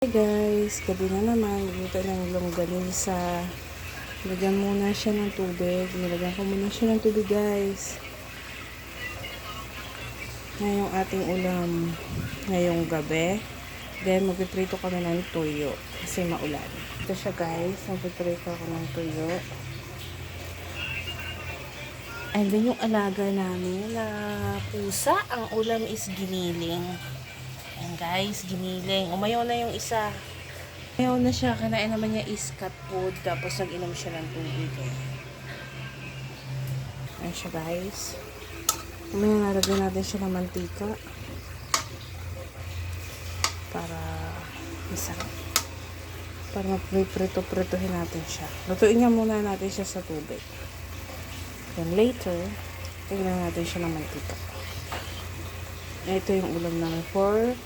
Hey guys, gabi na naman. Dito ng longganisa. Lagyan muna siya ng tubig. Nilagyan ko muna siya ng tubig guys. Ngayong ating ulam ngayong gabi. Then magpiprito kami ng tuyo kasi maulan. Ito siya guys. Magpiprito ako ng tuyo. And then yung alaga namin na pusa, ang ulam is giniling. Ayan guys, giniling. Umayaw na yung isa. Umayaw na siya. Kanain naman niya is cat food. Tapos nag-inom siya ng tubig. Ayan siya guys. Umaya nalagyan natin siya ng mantika. Para masarap. Para maprito-pritohin natin siya. Lutuin niya muna natin siya sa tubig. Then later, tignan natin siya ng mantika. Ito yung ulam namin for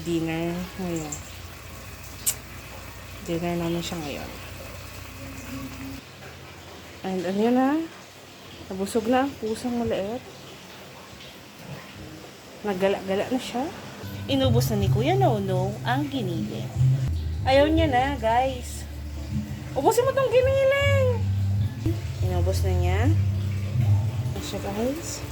dinner ngayon. Dinner namin siya ngayon. And ano yun na? Nabusog na ang pusang maliit. Naggala-gala na siya. Inubos na ni Kuya Nono ang giniling. Ayaw niya na, guys. Ubusin mo tong giniling! Inubos na niya. Ayan siya, guys.